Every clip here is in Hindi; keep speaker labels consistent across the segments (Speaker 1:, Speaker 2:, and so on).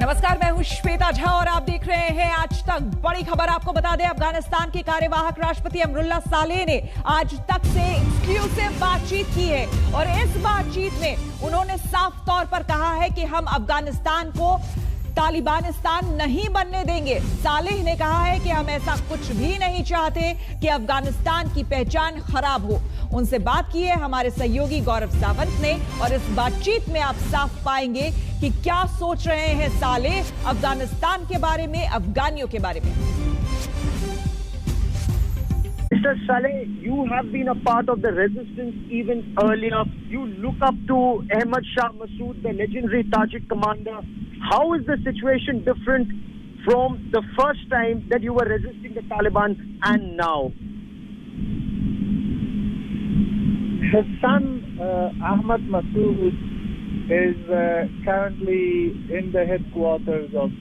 Speaker 1: नमस्कार, मैं हूं श्वेता झा और आप देख रहे हैं आज तक। बड़ी खबर आपको बता दें, अफगानिस्तान के कार्यवाहक राष्ट्रपति अमरुल्लाह सालेह ने आज तक से एक्सक्लूसिव बातचीत की है और इस बातचीत में उन्होंने साफ तौर पर कहा है कि हम अफगानिस्तान को तालिबानिस्तान नहीं बनने देंगे। सालेह ने कहा है कि हम ऐसा कुछ भी नहीं चाहते कि अफगानिस्तान की पहचान खराब हो। उनसे बात की है हमारे सहयोगी गौरव सावंत ने और इस बातचीत में आप साफ पाएंगे कि क्या सोच रहे हैं सालेह अफगानिस्तान के बारे में, अफगानियों के बारे में।
Speaker 2: Mr. Saleh, you have been a part of the resistance even earlier. You look up to Ahmad Shah Massoud, the legendary Tajik commander. How is the situation different from the first time that you were resisting the Taliban and now?
Speaker 3: His son, Ahmad Massoud, is currently in the headquarters of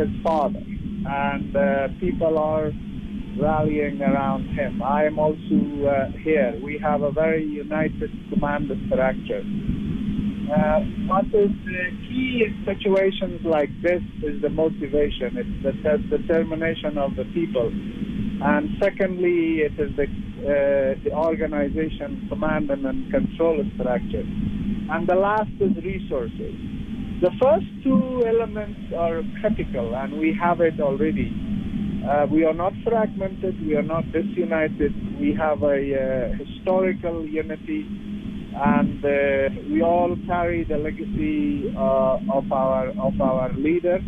Speaker 3: his father, and people are rallying around him. I am also here. We have a very united command structure. What is key in situations like this is the motivation. It's the determination of the people. And secondly, it is the organization, command and control structure. And the last is resources. The first two elements are critical, and we have it already. We are not fragmented, we are not disunited, we have a historical unity, and we all carry the legacy of our leader.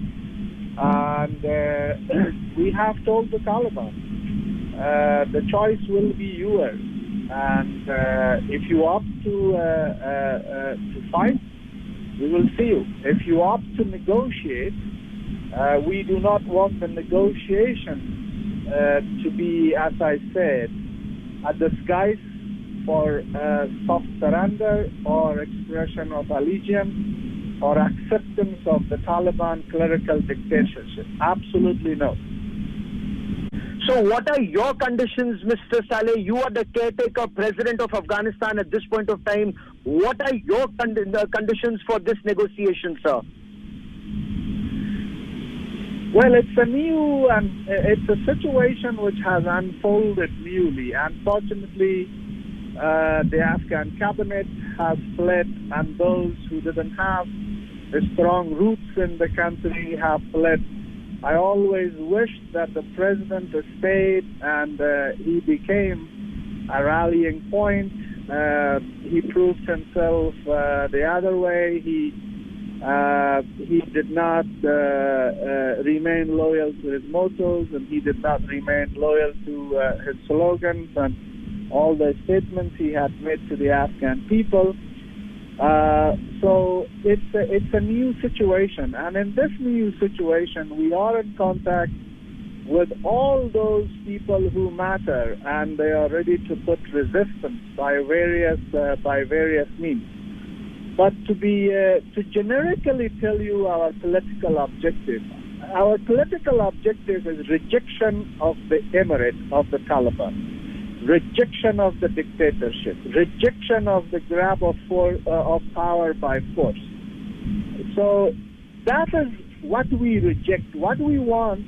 Speaker 3: And we have told the Taliban, the choice will be yours. And if you opt to fight, we will see you. If you opt to negotiate, we do not want the negotiation to be, as I said, a disguise for soft surrender or expression of allegiance or acceptance of the Taliban clerical dictatorship. Absolutely no.
Speaker 2: So what are your conditions, Mr. Saleh? You are the caretaker president of Afghanistan at this point of time. What are your conditions for this negotiation, sir?
Speaker 3: Well, it's a situation which has unfolded newly. Unfortunately, the Afghan cabinet has fled, and those who didn't have strong roots in the country have fled. I always wished that the president stayed, and he became a rallying point. He proved himself the other way. He did not remain loyal to his mottos, and he did not remain loyal to his slogans and all the statements he had made to the Afghan people. So it's a new situation, and in this new situation, we are in contact with all those people who matter, and they are ready to put resistance by various means. But to generically tell you our political objective is rejection of the emirate of the Taliban, rejection of the dictatorship, rejection of the grab of power by force. So that is what we reject. What we want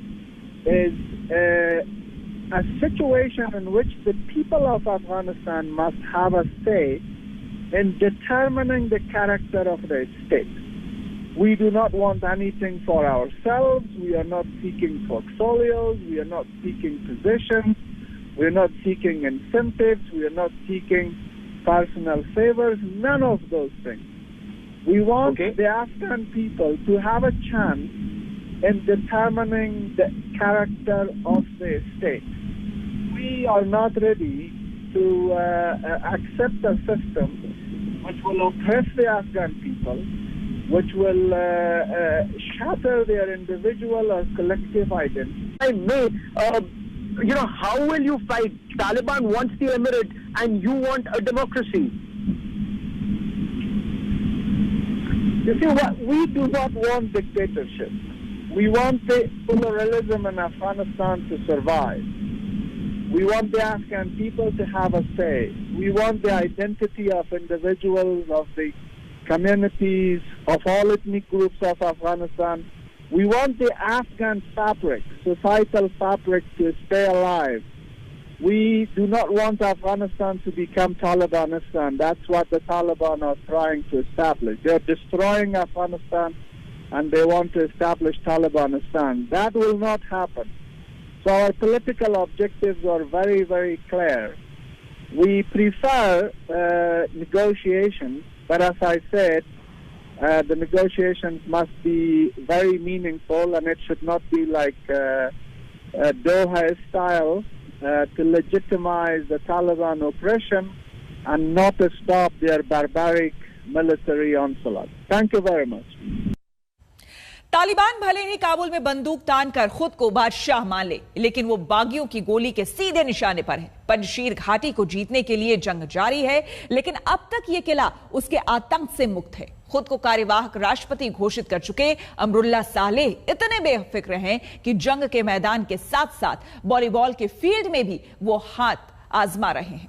Speaker 3: is a situation in which the people of Afghanistan must have a say in determining the character of the state. We do not want anything for ourselves. We are not seeking portfolios. We are not seeking positions. We are not seeking incentives. We are not seeking personal favors. None of those things. We want the Afghan people to have a chance in determining the character of the state. We are not ready to accept a system which will oppress the Afghan people, which will shatter their individual or collective identity.
Speaker 2: How will you fight? Taliban wants the emirate and you want a democracy.
Speaker 3: You see what? We do not want dictatorship. We want the pluralism in Afghanistan to survive. We want the Afghan people to have a say. We want the identity of individuals, of the communities, of all ethnic groups of Afghanistan We want the Afghan fabric, societal fabric, to stay alive. We do not want Afghanistan to become Talibanistan. That's what the Taliban are trying to establish. They're destroying Afghanistan and they want to establish Talibanistan. That will not happen. So our political objectives are very, very clear. We prefer negotiations, but as I said, the negotiations must be very meaningful, and it should not be like Doha style to legitimize the Taliban oppression and not to stop their barbaric military onslaught. Thank you very much.
Speaker 1: Taliban भले ही काबुल में बंदूक तान कर खुद को बादशाह मान ले, लेकिन वो बागियों की गोली के सीधे निशाने पर है। पंजशीर घाटी को जीतने के लिए जंग जारी है, लेकिन अब तक ये किला उसके आतंक से मुक्त है। खुद को कार्यवाहक राष्ट्रपति घोषित कर चुके अमरुल्ला सालेह इतने बेफिक्र हैं कि जंग के मैदान के साथ साथ वॉलीबॉल के फील्ड में भी वो हाथ आजमा रहे हैं।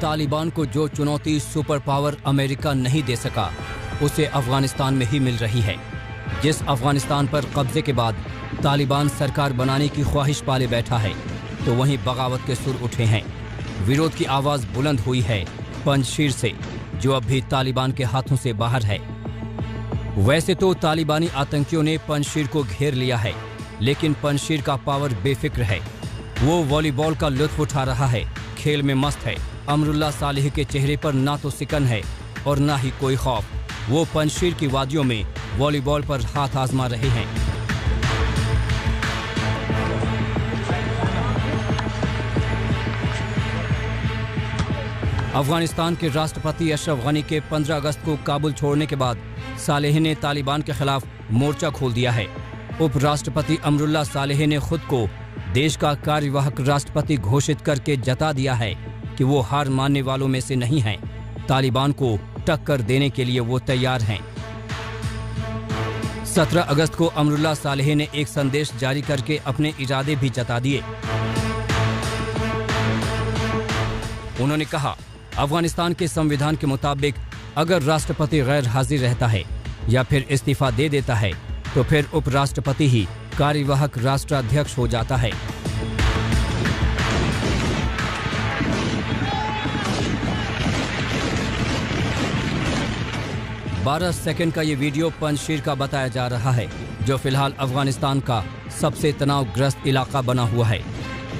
Speaker 4: तालिबान को जो चुनौती सुपर पावर अमेरिका नहीं दे सका, उसे अफगानिस्तान में ही मिल रही है। जिस अफगानिस्तान पर कब्जे के बाद तालिबान सरकार बनाने की ख्वाहिश पाले बैठा है, तो वहीं बगावत के सुर उठे हैं। विरोध की आवाज़ बुलंद हुई है पंजशीर से, जो अब भी तालिबान के हाथों से बाहर है। वैसे तो तालिबानी आतंकियों ने पंजशीर को घेर लिया है, लेकिन पंजशीर का पावर बेफिक्र है। वो वॉलीबॉल का लुत्फ उठा रहा है, खेल में मस्त है। अमरुल्ला सालेह के चेहरे पर ना तो सिकन है और ना ही कोई खौफ। वो पंजशीर की वादियों में वॉलीबॉल पर हाथ आजमा रहे हैं। अफगानिस्तान के राष्ट्रपति अशरफ गनी के 15 अगस्त को काबुल छोड़ने के बाद सालेह ने तालिबान के खिलाफ मोर्चा खोल दिया है। उपराष्ट्रपति अमरुल्ला सालेह ने खुद को देश का कार्यवाहक राष्ट्रपति घोषित करके जता दिया है कि वो हार मानने वालों में से नहीं हैं। तालिबान को टक्कर देने के लिए वो तैयार हैं। 17 अगस्त को अमरुल्ला सालेह ने एक संदेश जारी करके अपने इरादे भी जता दिए। उन्होंने कहा, अफगानिस्तान के संविधान के मुताबिक अगर राष्ट्रपति गैर हाजिर रहता है या फिर इस्तीफा दे देता है, तो फिर उपराष्ट्रपति ही कार्यवाहक राष्ट्राध्यक्ष हो जाता है। बारह सेकंड का ये वीडियो पंजशीर का बताया जा रहा है, जो फिलहाल अफगानिस्तान का सबसे तनावग्रस्त इलाका बना हुआ है।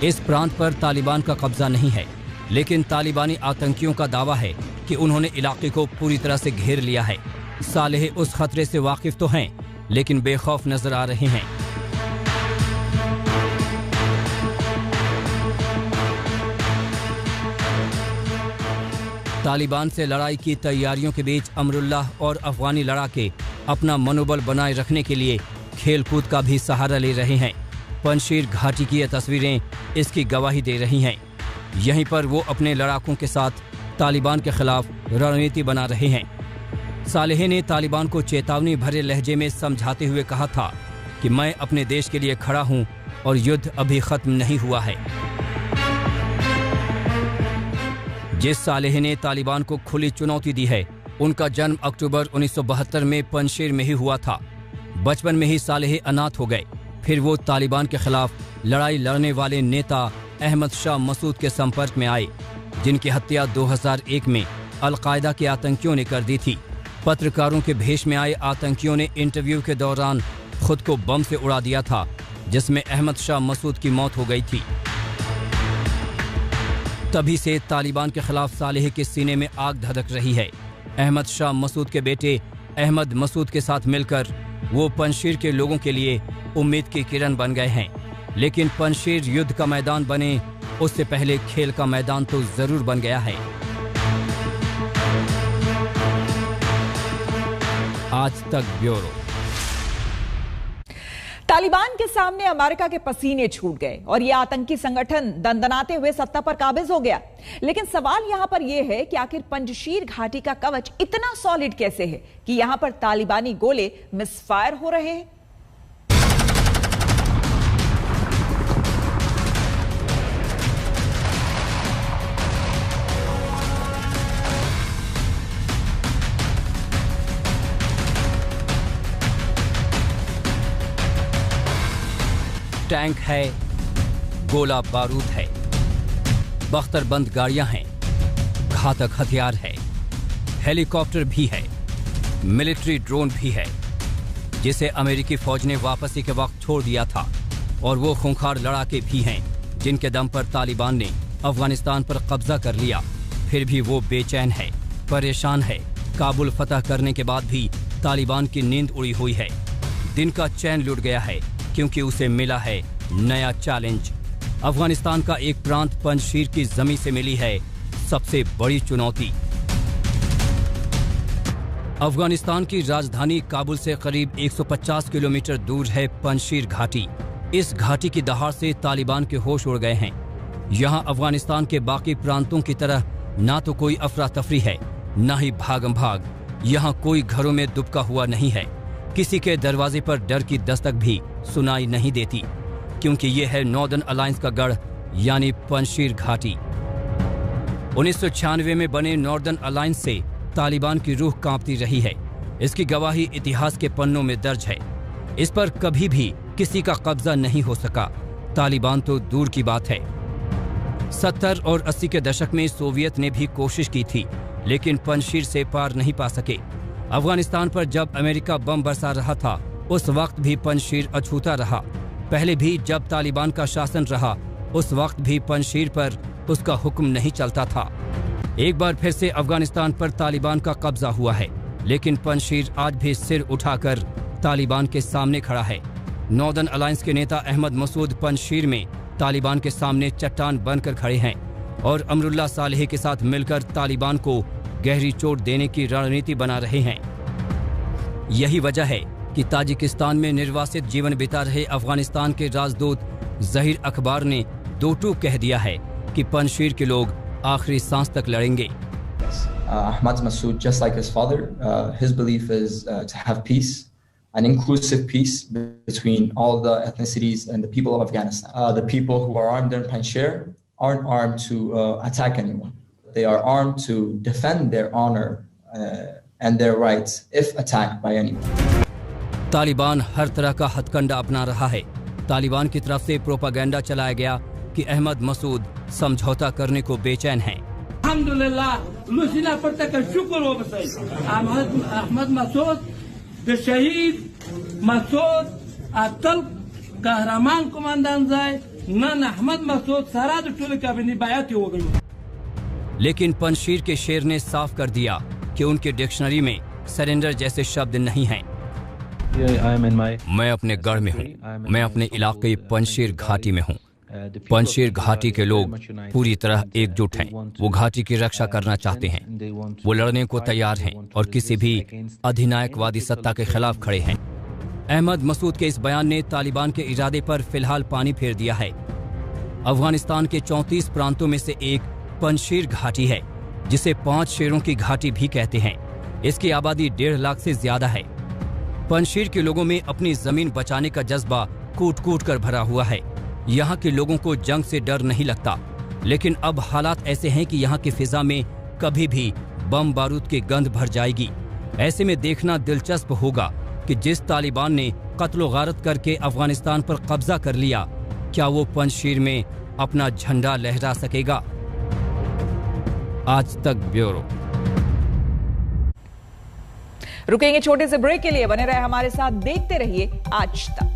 Speaker 4: इस प्रांत पर तालिबान का कब्जा नहीं है, लेकिन तालिबानी आतंकियों का दावा है कि उन्होंने इलाके को पूरी तरह से घेर लिया है। सालेह उस खतरे से वाकिफ तो हैं, लेकिन बेखौफ नजर आ रहे हैं। तालिबान से लड़ाई की तैयारियों के बीच अमरुल्लाह और अफगानी लड़ाके अपना मनोबल बनाए रखने के लिए खेलकूद का भी सहारा ले रहे हैं। पंजशीर घाटी की ये तस्वीरें इसकी गवाही दे रही हैं। यहीं पर वो अपने लड़ाकों के साथ तालिबान के खिलाफ रणनीति बना रहे हैं। सालेह ने तालिबान को चेतावनी भरे लहजे में समझाते हुए कहा था कि मैं अपने देश के लिए खड़ा हूं और युद्ध अभी खत्म नहीं हुआ है। जिस सालेह ने तालिबान को खुली चुनौती दी है, उनका जन्म अक्टूबर 1972 में पंजशीर में ही हुआ था। बचपन में ही सालेह अनाथ हो गए। फिर वो तालिबान के खिलाफ लड़ाई लड़ने वाले नेता अहमद शाह मसूद के संपर्क में आए, जिनकी हत्या 2001 में अल-कायदा के आतंकियों ने कर दी थी। पत्रकारों के भेष में आए आतंकियों ने इंटरव्यू के दौरान खुद को बम से उड़ा दिया था, जिसमें अहमद शाह मसूद की मौत हो गई थी। तभी से तालिबान के खिलाफ सालेह के सीने में आग धधक रही है। अहमद शाह मसूद के बेटे अहमद मसूद के साथ मिलकर वो पंजशीर के लोगों के लिए उम्मीद की किरण बन गए हैं। लेकिन पंजशीर युद्ध का मैदान बने उससे पहले खेल का मैदान तो जरूर बन गया है। आज तक ब्यूरो।
Speaker 1: तालिबान के सामने अमेरिका के पसीने छूट गए और यह आतंकी संगठन दंदनाते हुए सत्ता पर काबिज हो गया। लेकिन सवाल यहां पर यह है कि आखिर पंजशीर घाटी का कवच इतना सॉलिड कैसे है कि यहां पर तालिबानी गोले मिसफायर हो रहे हैं।
Speaker 4: टैंक है, गोला बारूद है, बख्तरबंद गाड़ियां हैं, घातक हथियार है, हेलीकॉप्टर भी है, मिलिट्री ड्रोन भी है, जिसे अमेरिकी फौज ने वापसी के वक्त छोड़ दिया था, और वो खूंखार लड़ाके भी हैं जिनके दम पर तालिबान ने अफगानिस्तान पर कब्जा कर लिया। फिर भी वो बेचैन है, परेशान है। काबुल फतह करने के बाद भी तालिबान की नींद उड़ी हुई है। दिन का चैन लुट गया है क्योंकि उसे मिला है नया चैलेंज। अफगानिस्तान का एक प्रांत पंजशीर की जमीन से मिली है सबसे बड़ी चुनौती। अफगानिस्तान की राजधानी काबुल से करीब 150 किलोमीटर दूर है पंजशीर घाटी। इस घाटी की दहाड़ से तालिबान के होश उड़ गए हैं। यहाँ अफगानिस्तान के बाकी प्रांतों की तरह ना तो कोई अफरा तफरी है, ना ही भागम भाग। यहाँ कोई घरों में दुबका हुआ नहीं है। किसी के दरवाजे पर डर की दस्तक भी सुनाई नहीं देती, क्योंकि ये है नॉर्दर्न अलायंस का गढ़ यानी पंजशीर घाटी। 1996 में बने नॉर्दर्न अलायंस से तालिबान की रूह कांपती रही है। इसकी गवाही इतिहास के पन्नों में दर्ज है। इस पर कभी भी किसी का कब्जा नहीं हो सका। तालिबान तो दूर की बात है। 70 और 80 के दशक में सोवियत ने भी कोशिश की थी, लेकिन पंजशीर से पार नहीं पा सके। अफगानिस्तान पर जब अमेरिका बम बरसा रहा था, उस वक्त भी पंजशीर अछूता रहा। पहले भी जब तालिबान का शासन रहा, उस वक्त भी पंजशीर पर उसका हुक्म नहीं चलता था। एक बार फिर से अफगानिस्तान पर तालिबान का कब्जा हुआ है, लेकिन पंजशीर आज भी सिर उठाकर तालिबान के सामने खड़ा है। नॉर्दर्न अलायंस के नेता अहमद मसूद पंजशीर में तालिबान के सामने चट्टान बनकर खड़े हैं और अमरुल्लाह सालेह के साथ मिलकर तालिबान को गहरी चोट देने की रणनीति बना रहे हैं। यही वजह है कि ताजिकिस्तान में निर्वासित जीवन बिता रहे अफगानिस्तान के राजदूत जहीर अखबार ने दो टूक कह दिया है कि पंजशीर के लोग आखिरी सांस तक लड़ेंगे।
Speaker 5: Ahmad Massoud, just like his father, his belief is to have peace, an inclusive peace between all the ethnicities and the people of Afghanistan. The people who are armed in Panjshir aren't armed to attack anyone. They are armed to defend their honor and their rights if attacked by anyone.
Speaker 4: Taliban हर तरह का हथकंडा अपना रहा है। तालिबान की तरफ से प्रोपागेंडा चलाया गया कि अहमद मसूद समझौता करने को बेचैन हैं।
Speaker 6: अल्हम्दुलिल्लाह लुसिना पर तक शुक्र हो बसई अहमद मसूद the शहीद मसूद अतल कहरमान कमांडर जाए नन अहमद मसूद सारा टोल का भी बायत हो गई।
Speaker 4: लेकिन पंजशीर के शेर ने साफ कर दिया कि उनके डिक्शनरी में सरेंडर जैसे शब्द नहीं हैं। मैं अपने गढ़ में हूँ, मैं अपने इलाके पंजशीर घाटी में हूँ। पंजशीर घाटी के लोग पूरी तरह एकजुट हैं। वो घाटी की रक्षा करना चाहते हैं। वो लड़ने को तैयार हैं और किसी भी अधिनायकवादी सत्ता के खिलाफ खड़े हैं। अहमद मसूद के इस बयान ने तालिबान के इरादे पर फिलहाल पानी फेर दिया है। अफगानिस्तान के 34 प्रांतों में से एक पंजशीर घाटी है, जिसे 5 शेरों की घाटी भी कहते हैं। इसकी आबादी 1.5 लाख से ज्यादा है। पंजशीर के लोगों में अपनी जमीन बचाने का जज्बा कूट कूट कर भरा हुआ है। यहाँ के लोगों को जंग से डर नहीं लगता, लेकिन अब हालात ऐसे हैं कि यहाँ की फिजा में कभी भी बम बारूद की गंध भर जाएगी। ऐसे में देखना दिलचस्प होगा कि जिस तालिबान ने कत्लो गारत करके अफगानिस्तान पर कब्जा कर लिया, क्या वो पंजशीर में अपना झंडा लहरा सकेगा। आज तक ब्यूरो।
Speaker 1: रुकेंगे छोटे से ब्रेक के लिए, बने रहे हमारे साथ, देखते रहिए आज तक।